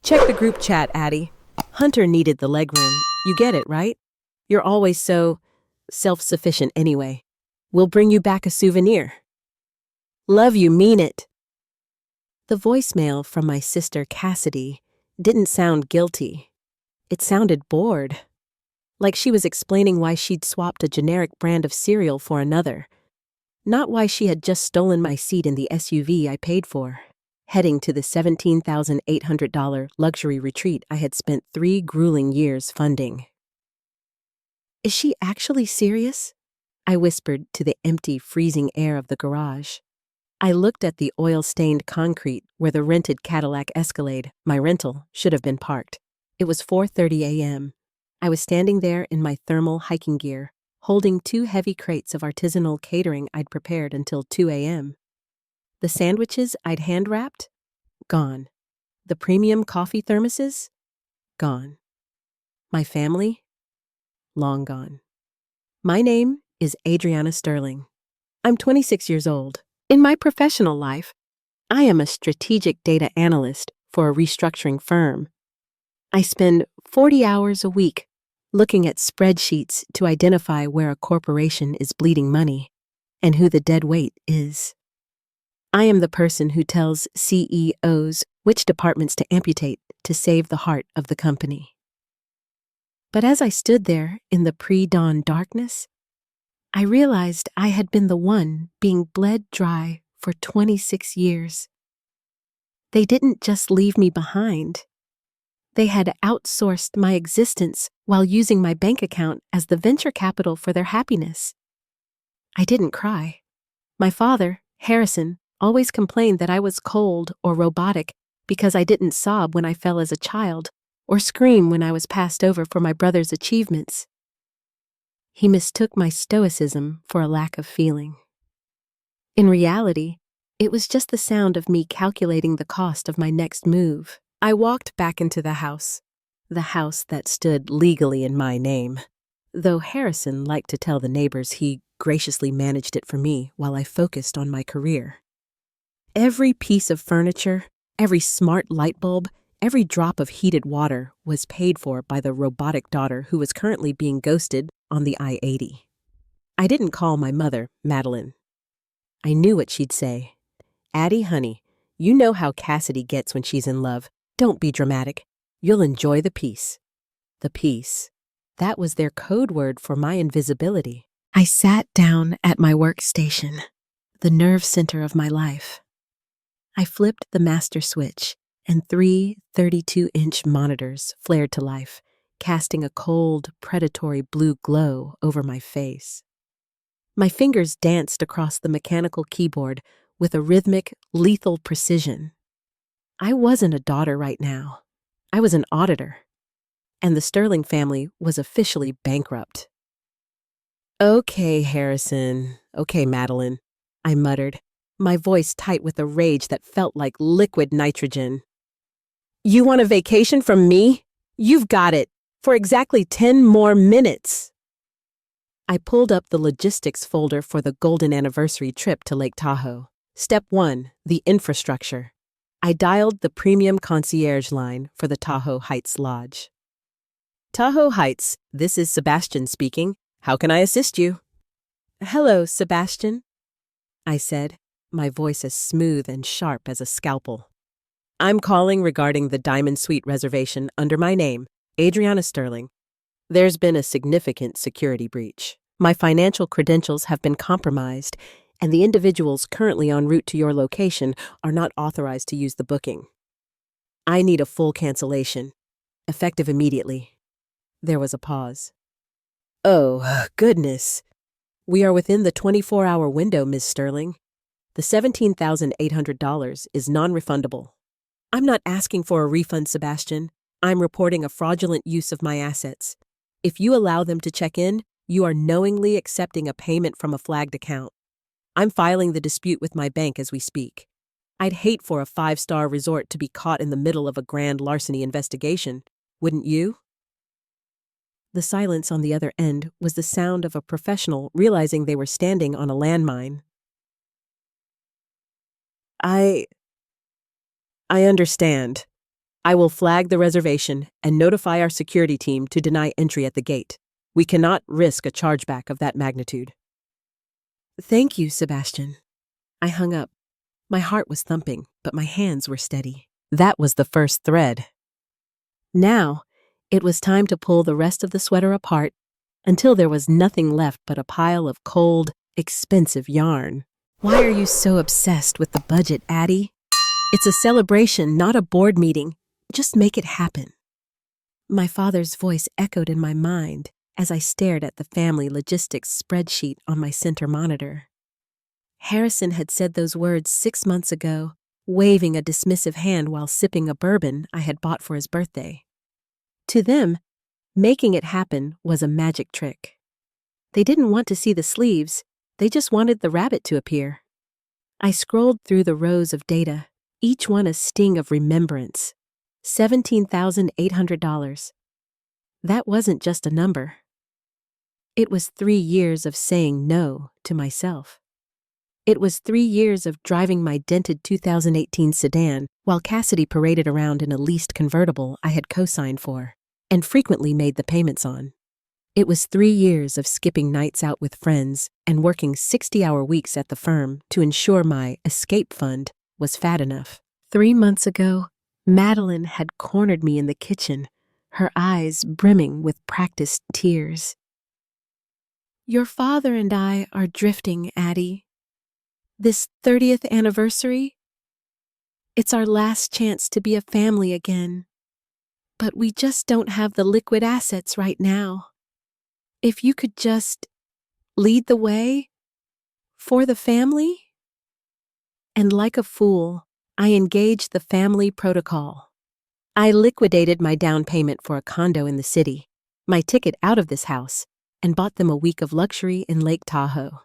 Check the group chat, Addie. Hunter needed the legroom. You get it, right? You're always so self-sufficient anyway. We'll bring you back a souvenir. Love you, mean it. The voicemail from my sister Cassidy didn't sound guilty. It sounded bored. Like she was explaining why she'd swapped a generic brand of cereal for another. Not why she had just stolen my seat in the SUV I paid for, heading to the $17,800 luxury retreat I had spent 3 grueling years funding. Is she actually serious? I whispered to the empty, freezing air of the garage. I looked at the oil-stained concrete where the rented Cadillac Escalade, my rental, should have been parked. It was 4:30 a.m. I was standing there in my thermal hiking gear, holding 2 heavy crates of artisanal catering I'd prepared until 2 a.m. The sandwiches I'd hand-wrapped? Gone. The premium coffee thermoses? Gone. My family? Long gone. My name is Adriana Sterling. I'm 26 years old. In my professional life, I am a strategic data analyst for a restructuring firm. I spend 40 hours a week looking at spreadsheets to identify where a corporation is bleeding money and who the dead weight is. I am the person who tells CEOs which departments to amputate to save the heart of the company. But as I stood there in the pre-dawn darkness, I realized I had been the one being bled dry for 26 years. They didn't just leave me behind. They had outsourced my existence while using my bank account as the venture capital for their happiness. I didn't cry. My father, Harrison, always complained that I was cold or robotic because I didn't sob when I fell as a child or scream when I was passed over for my brother's achievements. He mistook my stoicism for a lack of feeling. In reality, it was just the sound of me calculating the cost of my next move. I walked back into the house that stood legally in my name, though Harrison liked to tell the neighbors he graciously managed it for me while I focused on my career. Every piece of furniture, every smart light bulb, every drop of heated water was paid for by the robotic daughter who was currently being ghosted on the I-80. I didn't call my mother Madeline. I knew what she'd say. Addie, honey, you know how Cassidy gets when she's in love. Don't be dramatic. You'll enjoy the peace. The peace. That was their code word for my invisibility. I sat down at my workstation, the nerve center of my life. I flipped the master switch, and 3 32-inch monitors flared to life, casting a cold, predatory blue glow over my face. My fingers danced across the mechanical keyboard with a rhythmic, lethal precision. I wasn't a daughter right now. I was an auditor. And the Sterling family was officially bankrupt. Okay, Harrison. Okay, Madeline, I muttered, my voice tight with a rage that felt like liquid nitrogen. You want a vacation from me? You've got it. For exactly 10 more minutes. I pulled up the logistics folder for the golden anniversary trip to Lake Tahoe. Step 1, the infrastructure. I dialed the premium concierge line for the Tahoe Heights Lodge. Tahoe Heights, this is Sebastian speaking. How can I assist you? Hello, Sebastian, I said, my voice as smooth and sharp as a scalpel. I'm calling regarding the Diamond Suite reservation under my name, Adriana Sterling. There's been a significant security breach. My financial credentials have been compromised, and the individuals currently en route to your location are not authorized to use the booking. I need a full cancellation, effective immediately. There was a pause. Oh, goodness. We are within the 24-hour window, Ms. Sterling. The $17,800 is non-refundable. I'm not asking for a refund, Sebastian. I'm reporting a fraudulent use of my assets. If you allow them to check in, you are knowingly accepting a payment from a flagged account. I'm filing the dispute with my bank as we speak. I'd hate for a 5-star resort to be caught in the middle of a grand larceny investigation, wouldn't you? The silence on the other end was the sound of a professional realizing they were standing on a landmine. I understand. I will flag the reservation and notify our security team to deny entry at the gate. We cannot risk a chargeback of that magnitude. Thank you, Sebastian. I hung up. My heart was thumping, but my hands were steady. That was the first thread. Now, it was time to pull the rest of the sweater apart until there was nothing left but a pile of cold, expensive yarn. Why are you so obsessed with the budget, Addie? It's a celebration, not a board meeting. Just make it happen. My father's voice echoed in my mind as I stared at the family logistics spreadsheet on my center monitor. Harrison had said those words 6 months ago, waving a dismissive hand while sipping a bourbon I had bought for his birthday. To them, making it happen was a magic trick. They didn't want to see the sleeves, they just wanted the rabbit to appear. I scrolled through the rows of data, each one a sting of remembrance. $17,800. That wasn't just a number. It was 3 years of saying no to myself. It was 3 years of driving my dented 2018 sedan while Cassidy paraded around in a leased convertible I had co-signed for and frequently made the payments on. It was 3 years of skipping nights out with friends and working 60-hour weeks at the firm to ensure my escape fund was fat enough. 3 months ago, Madeline had cornered me in the kitchen, her eyes brimming with practiced tears. Your father and I are drifting, Addie. This 30th anniversary, it's our last chance to be a family again. But we just don't have the liquid assets right now. If you could just lead the way for the family? And like a fool, I engaged the family protocol. I liquidated my down payment for a condo in the city, my ticket out of this house, and bought them a week of luxury in Lake Tahoe.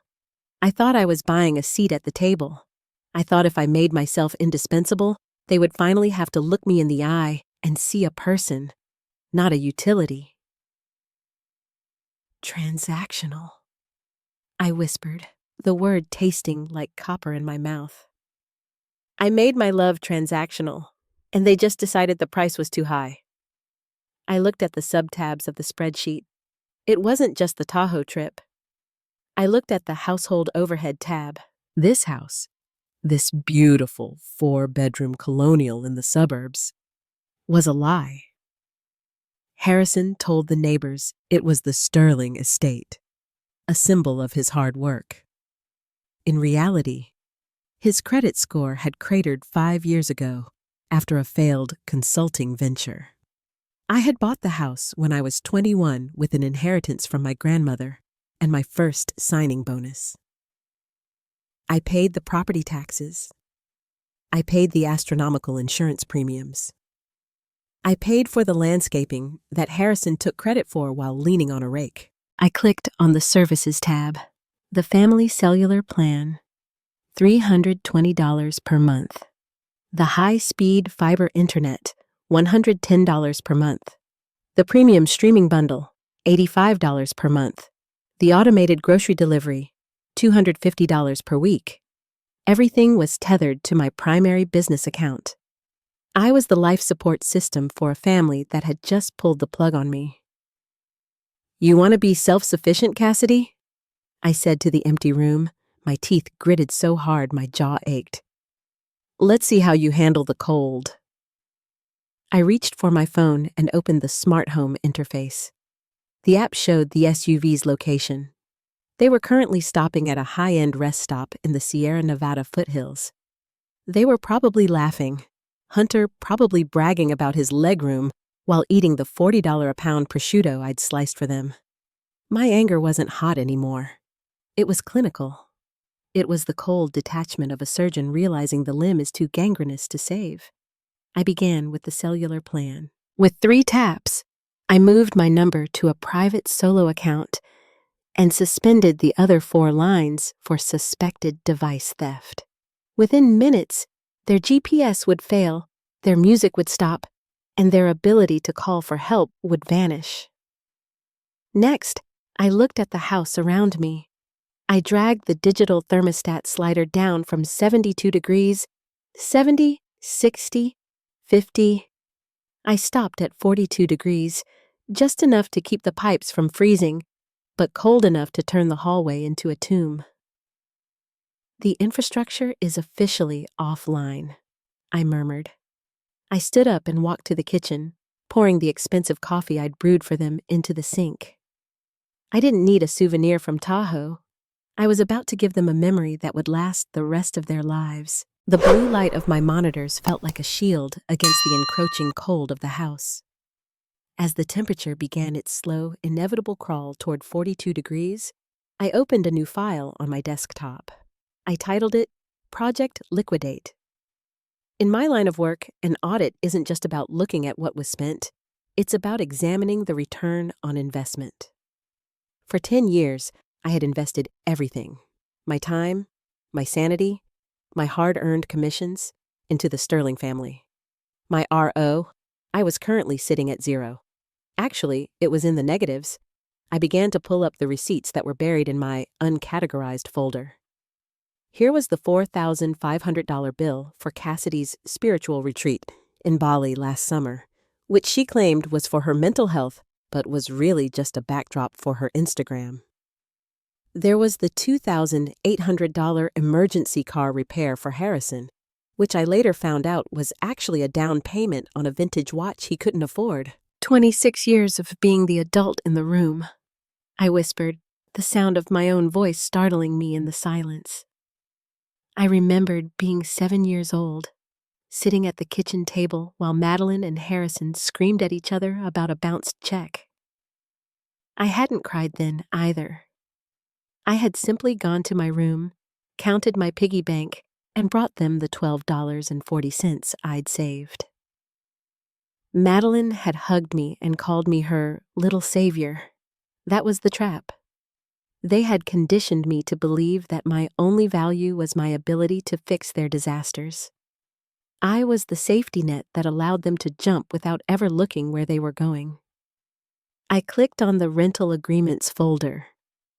I thought I was buying a seat at the table. I thought if I made myself indispensable, they would finally have to look me in the eye and see a person, not a utility. Transactional, I whispered, the word tasting like copper in my mouth. I made my love transactional, and they just decided the price was too high. I looked at the subtabs of the spreadsheet. It wasn't just the Tahoe trip. I looked at the household overhead tab. This house, this beautiful 4-bedroom colonial in the suburbs, was a lie. Harrison told the neighbors it was the Sterling estate, a symbol of his hard work. In reality, his credit score had cratered 5 years ago after a failed consulting venture. I had bought the house when I was 21 with an inheritance from my grandmother and my first signing bonus. I paid the property taxes. I paid the astronomical insurance premiums. I paid for the landscaping that Harrison took credit for while leaning on a rake. I clicked on the Services tab. The family cellular plan, $320 per month. The high-speed fiber internet, $110 per month. The premium streaming bundle, $85 per month. The automated grocery delivery, $250 per week. Everything was tethered to my primary business account. I was the life support system for a family that had just pulled the plug on me. You want to be self-sufficient, Cassidy? I said to the empty room, my teeth gritted so hard my jaw ached. Let's see how you handle the cold. I reached for my phone and opened the smart home interface. The app showed the SUV's location. They were currently stopping at a high-end rest stop in the Sierra Nevada foothills. They were probably laughing, Hunter probably bragging about his legroom while eating the $40 a pound prosciutto I'd sliced for them. My anger wasn't hot anymore. It was clinical. It was the cold detachment of a surgeon realizing the limb is too gangrenous to save. I began with the cellular plan. With 3 taps, I moved my number to a private solo account and suspended the other 4 lines for suspected device theft. Within minutes, their GPS would fail, their music would stop, and their ability to call for help would vanish. Next, I looked at the house around me. I dragged the digital thermostat slider down from 72 degrees, 70, 60, 50. I stopped at 42 degrees, just enough to keep the pipes from freezing, but cold enough to turn the hallway into a tomb. The infrastructure is officially offline, I murmured. I stood up and walked to the kitchen, pouring the expensive coffee I'd brewed for them into the sink. I didn't need a souvenir from Tahoe. I was about to give them a memory that would last the rest of their lives. The blue light of my monitors felt like a shield against the encroaching cold of the house. As the temperature began its slow, inevitable crawl toward 42 degrees, I opened a new file on my desktop. I titled it Project Liquidate. In my line of work, an audit isn't just about looking at what was spent. It's about examining the return on investment. For 10 years, I had invested everything, my time, my sanity, my hard-earned commissions, into the Sterling family. My RO, I was currently sitting at 0. Actually, it was in the negatives. I began to pull up the receipts that were buried in my uncategorized folder. Here was the $4,500 bill for Cassidy's spiritual retreat in Bali last summer, which she claimed was for her mental health, but was really just a backdrop for her Instagram. There was the $2,800 emergency car repair for Harrison, which I later found out was actually a down payment on a vintage watch he couldn't afford. 26 years of being the adult in the room, I whispered, the sound of my own voice startling me in the silence. I remembered being 7 years old, sitting at the kitchen table while Madeline and Harrison screamed at each other about a bounced check. I hadn't cried then either. I had simply gone to my room, counted my piggy bank, and brought them the $12.40 I'd saved. Madeline had hugged me and called me her little savior. That was the trap. They had conditioned me to believe that my only value was my ability to fix their disasters. I was the safety net that allowed them to jump without ever looking where they were going. I clicked on the rental agreements folder.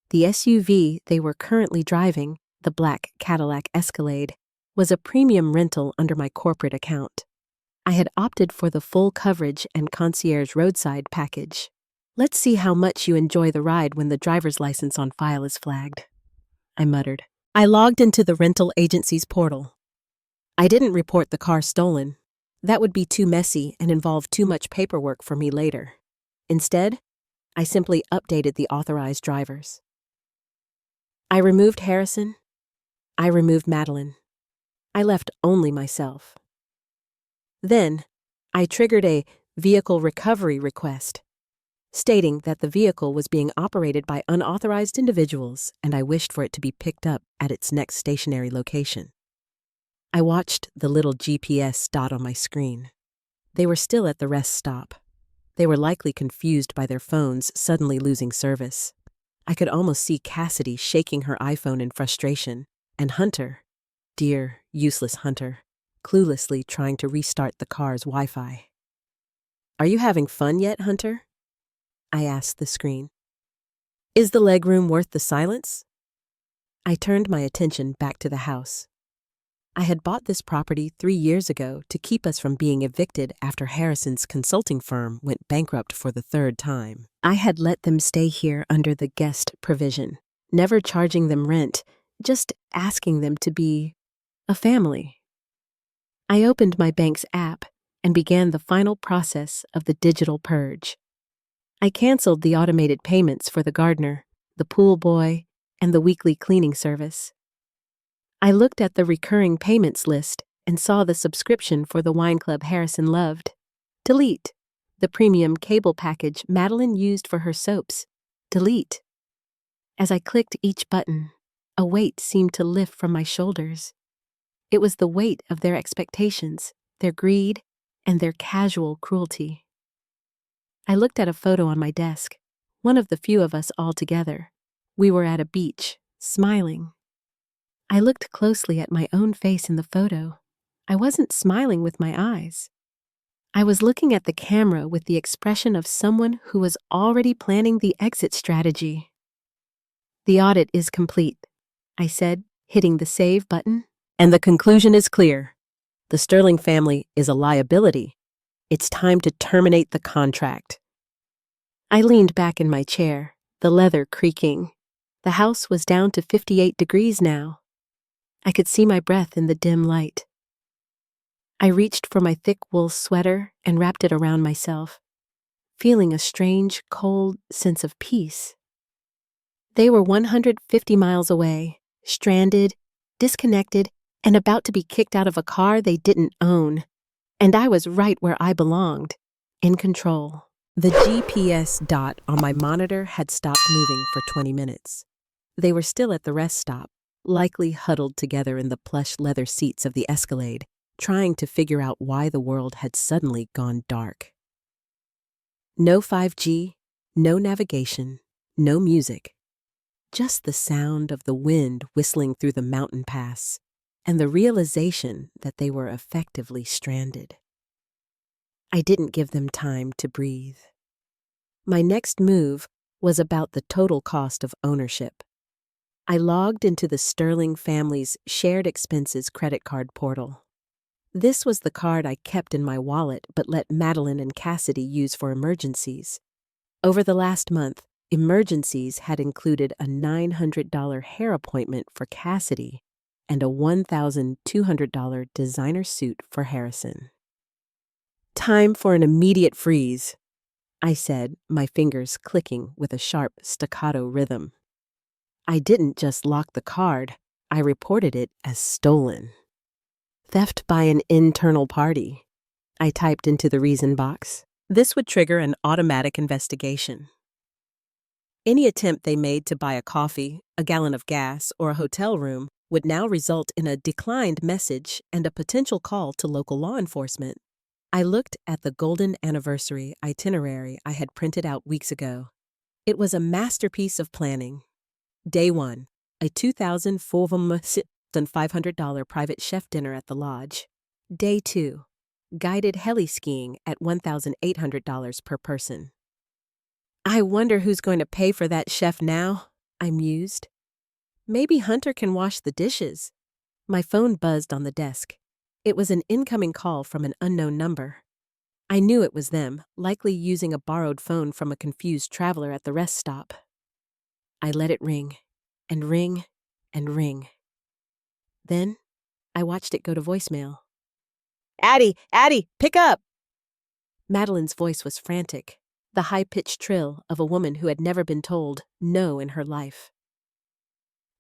The SUV they were currently driving, the black Cadillac Escalade, was a premium rental under my corporate account. I had opted for the full coverage and concierge roadside package. Let's see how much you enjoy the ride when the driver's license on file is flagged, I muttered. I logged into the rental agency's portal. I didn't report the car stolen. That would be too messy and involve too much paperwork for me later. Instead, I simply updated the authorized drivers. I removed Harrison. I removed Madeline. I left only myself. Then, I triggered a vehicle recovery request, stating that the vehicle was being operated by unauthorized individuals and I wished for it to be picked up at its next stationary location. I watched the little GPS dot on my screen. They were still at the rest stop. They were likely confused by their phones suddenly losing service. I could almost see Cassidy shaking her iPhone in frustration, and Hunter, dear, useless Hunter, cluelessly trying to restart the car's Wi-Fi. Are you having fun yet, Hunter? I asked the screen. Is the legroom worth the silence? I turned my attention back to the house. I had bought this property 3 years ago to keep us from being evicted after Harrison's consulting firm went bankrupt for the 3rd time. I had let them stay here under the guest provision, never charging them rent, just asking them to be a family. I opened my bank's app and began the final process of the digital purge. I canceled the automated payments for the gardener, the pool boy, and the weekly cleaning service. I looked at the recurring payments list and saw the subscription for the wine club Harrison loved. Delete. The premium cable package Madeline used for her soaps. Delete. As I clicked each button, a weight seemed to lift from my shoulders. It was the weight of their expectations, their greed, and their casual cruelty. I looked at a photo on my desk, one of the few of us all together. We were at a beach, smiling. I looked closely at my own face in the photo. I wasn't smiling with my eyes. I was looking at the camera with the expression of someone who was already planning the exit strategy. The audit is complete, I said, hitting the save button. And the conclusion is clear. The Sterling family is a liability, It's time to terminate the contract. I leaned back in my chair, the leather creaking. The house was down to 58 degrees now. I could see my breath in the dim light. I reached for my thick wool sweater and wrapped it around myself, feeling a strange, cold sense of peace. They were 150 miles away, stranded, disconnected, and about to be kicked out of a car they didn't own. And I was right where I belonged, in control. The GPS dot on my monitor had stopped moving for 20 minutes. They were still at the rest stop, likely huddled together in the plush leather seats of the Escalade, trying to figure out why the world had suddenly gone dark. No 5G, no navigation, no music. Just the sound of the wind whistling through the mountain pass, and the realization that they were effectively stranded. I didn't give them time to breathe. My next move was about the total cost of ownership. I logged into the Sterling family's shared expenses credit card portal. This was the card I kept in my wallet but let Madeline and Cassidy use for emergencies. Over the last month, emergencies had included a $900 hair appointment for Cassidy and a $1,200 designer suit for Harrison. Time for an immediate freeze, I said, my fingers clicking with a sharp staccato rhythm. I didn't just lock the card, I reported it as stolen. Theft by an internal party, I typed into the reason box. This would trigger an automatic investigation. Any attempt they made to buy a coffee, a gallon of gas, or a hotel room would now result in a declined message and a potential call to local law enforcement. I looked at the golden anniversary itinerary I had printed out weeks ago. It was a masterpiece of planning. Day 1, a $2,500 private chef dinner at the lodge. Day 2, guided heli skiing at $1,800 per person. I wonder who's going to pay for that chef now, I mused. Maybe Hunter can wash the dishes. My phone buzzed on the desk. It was an incoming call from an unknown number. I knew it was them, likely using a borrowed phone from a confused traveler at the rest stop. I let it ring, and ring, and ring. Then, I watched it go to voicemail. Addie, pick up! Madeline's voice was frantic, the high-pitched trill of a woman who had never been told no in her life.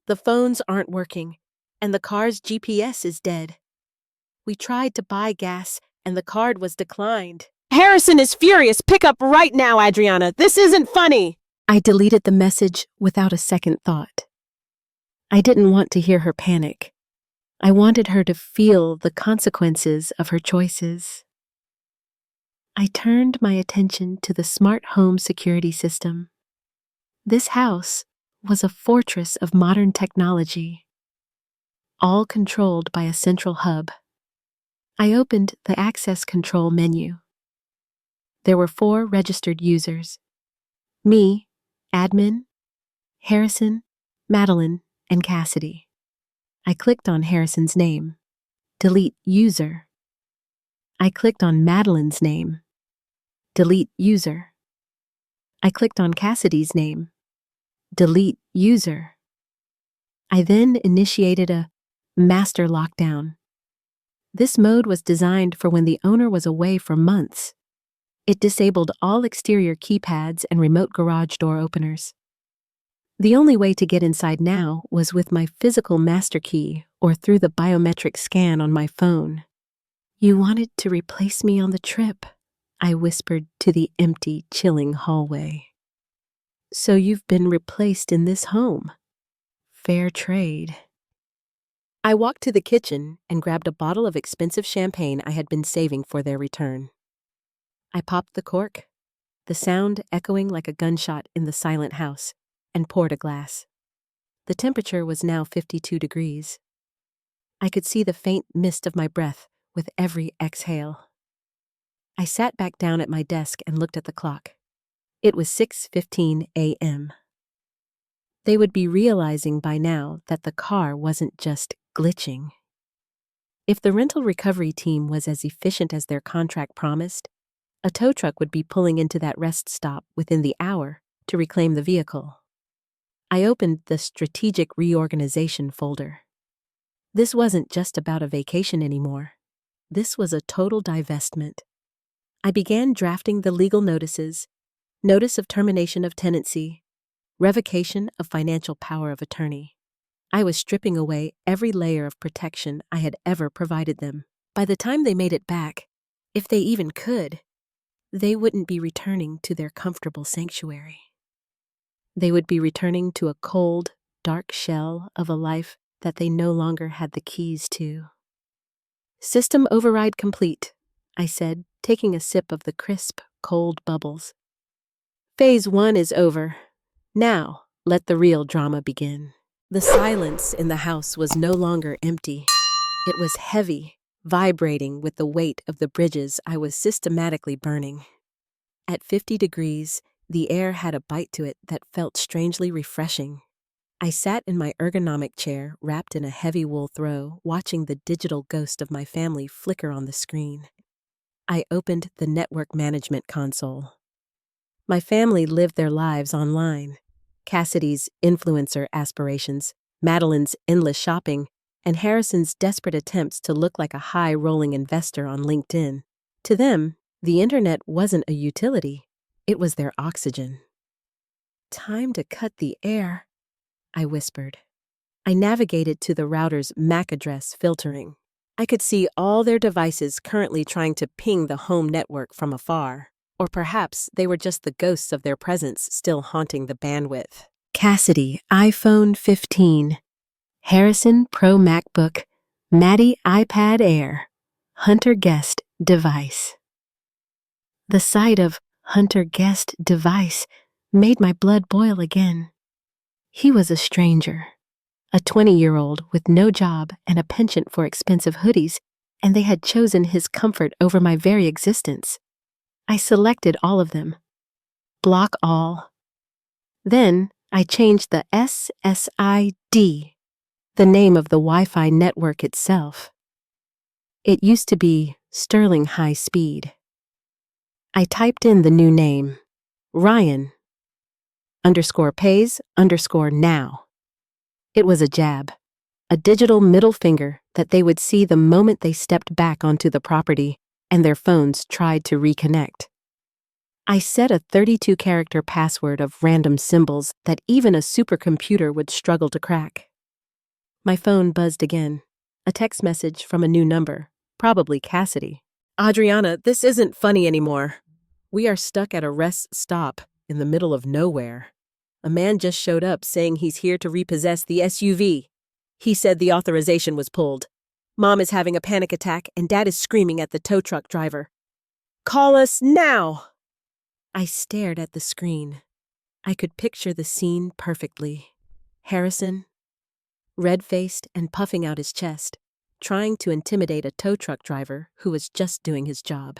The phones aren't working, and the car's GPS is dead. We tried to buy gas, and the card was declined. Harrison is furious! Pick up right now, Adriana! This isn't funny! I deleted the message without a second thought. I didn't want to hear her panic. I wanted her to feel the consequences of her choices. I turned my attention to the smart home security system. This house was a fortress of modern technology, all controlled by a central hub. I opened the access control menu. There were 4 registered users: me, admin, Harrison, Madeline, and Cassidy. I clicked on Harrison's name. Delete user. I clicked on Madeline's name. Delete user. I clicked on Cassidy's name. Delete user. I then initiated a master lockdown. This mode was designed for when the owner was away for months. It disabled all exterior keypads and remote garage door openers. The only way to get inside now was with my physical master key or through the biometric scan on my phone. You wanted to replace me on the trip, I whispered to the empty, chilling hallway. So you've been replaced in this home. Fair trade. I walked to the kitchen and grabbed a bottle of expensive champagne I had been saving for their return. I popped the cork, the sound echoing like a gunshot in the silent house, and poured a glass. The temperature was now 52 degrees. I could see the faint mist of my breath with every exhale. I sat back down at my desk and looked at the clock. It was 6:15 a.m. They would be realizing by now that the car wasn't just glitching. If the rental recovery team was as efficient as their contract promised, A tow truck would be pulling into that rest stop within the hour to reclaim the vehicle. I opened the strategic reorganization folder. This wasn't just about a vacation anymore. This was a total divestment. I began drafting the legal notices, notice of termination of tenancy, revocation of financial power of attorney. I was stripping away every layer of protection I had ever provided them. By the time they made it back, if they even could, they wouldn't be returning to their comfortable sanctuary. They would be returning to a cold, dark shell of a life that they no longer had the keys to. System override complete, I said, taking a sip of the crisp, cold bubbles. Phase 1 is over. Now, let the real drama begin. The silence in the house was no longer empty. It was heavy, vibrating with the weight of the bridges I was systematically burning. At 50 degrees, the air had a bite to it that felt strangely refreshing. I sat in my ergonomic chair, wrapped in a heavy wool throw, watching the digital ghost of my family flicker on the screen. I opened the network management console. My family lived their lives online. Cassidy's influencer aspirations, Madeline's endless shopping, and Harrison's desperate attempts to look like a high-rolling investor on LinkedIn. To them, the internet wasn't a utility. It was their oxygen. Time to cut the air, I whispered. I navigated to the router's MAC address filtering. I could see all their devices currently trying to ping the home network from afar. Or perhaps they were just the ghosts of their presence still haunting the bandwidth. Cassidy, iPhone 15. Harrison, Pro MacBook. Maddie, iPad Air. Hunter Guest device. The sight of Hunter Guest device made my blood boil again. He was a stranger, a 20-year-old with no job and a penchant for expensive hoodies, and they had chosen his comfort over my very existence. I selected all of them. Block all. Then I changed the SSID, the name of the Wi-Fi network itself. It used to be Sterling High Speed. I typed in the new name, Ryan, _pays_now. It was a jab, a digital middle finger that they would see the moment they stepped back onto the property and their phones tried to reconnect. I set a 32-character password of random symbols that even a supercomputer would struggle to crack. My phone buzzed again. A text message from a new number, probably Cassidy. Adriana, this isn't funny anymore. We are stuck at a rest stop in the middle of nowhere. A man just showed up saying he's here to repossess the SUV. He said the authorization was pulled. Mom is having a panic attack and Dad is screaming at the tow truck driver. Call us now! I stared at the screen. I could picture the scene perfectly. Harrison, red-faced and puffing out his chest, trying to intimidate a tow truck driver who was just doing his job.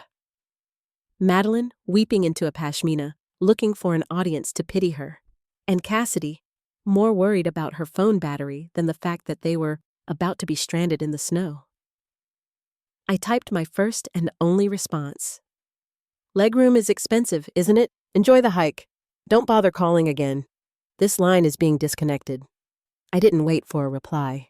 Madeline weeping into a pashmina, looking for an audience to pity her. And Cassidy, more worried about her phone battery than the fact that they were about to be stranded in the snow. I typed my first and only response. Legroom is expensive, isn't it? Enjoy the hike. Don't bother calling again. This line is being disconnected. I didn't wait for a reply.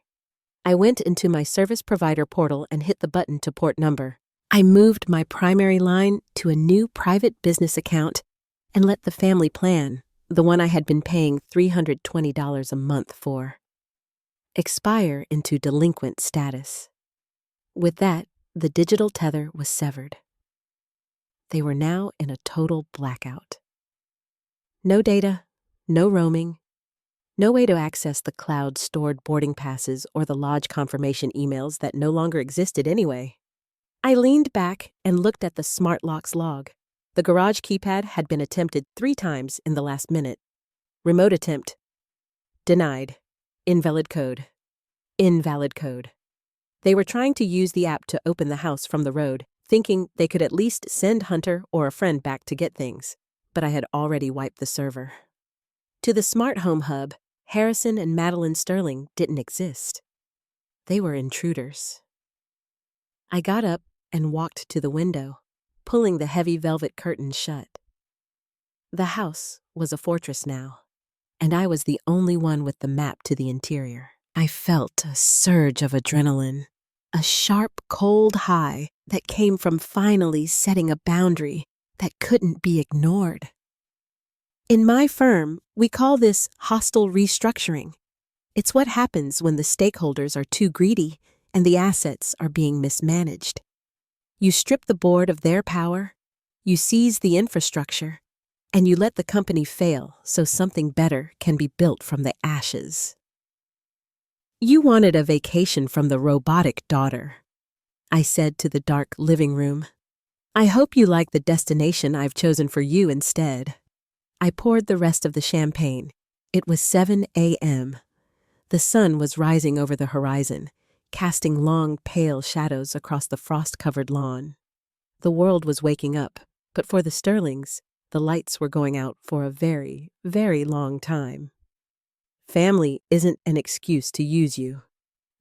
I went into my service provider portal and hit the button to port number. I moved my primary line to a new private business account and let the family plan, the one I had been paying $320 a month for, expire into delinquent status. With that, the digital tether was severed. They were now in a total blackout. No data, no roaming, no way to access the cloud-stored boarding passes or the lodge confirmation emails that no longer existed anyway. I leaned back and looked at the smart locks log. The garage keypad had been attempted 3 times in the last minute. Remote attempt. Denied. Invalid code. Invalid code. They were trying to use the app to open the house from the road, thinking they could at least send Hunter or a friend back to get things, but I had already wiped the server. To the smart home hub, Harrison and Madeline Sterling didn't exist. They were intruders. I got up and walked to the window. pulling the heavy velvet curtains shut. The house was a fortress now, and I was the only one with the map to the interior. I felt a surge of adrenaline, a sharp, cold high that came from finally setting a boundary that couldn't be ignored. In my firm, we call this hostile restructuring. It's what happens when the stakeholders are too greedy and the assets are being mismanaged. You strip the board of their power, you seize the infrastructure, and you let the company fail so something better can be built from the ashes. You wanted a vacation from the robotic daughter, I said to the dark living room. I hope you like the destination I've chosen for you instead. I poured the rest of the champagne. It was 7 a.m. The sun was rising over the horizon, casting long, pale shadows across the frost-covered lawn. The world was waking up, but for the Sterlings, the lights were going out for a very, very long time. Family isn't an excuse to use you.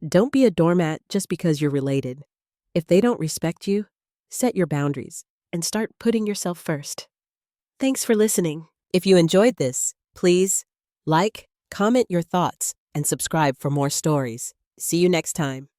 Don't be a doormat just because you're related. If they don't respect you, set your boundaries and start putting yourself first. Thanks for listening. If you enjoyed this, please like, comment your thoughts, and subscribe for more stories. See you next time.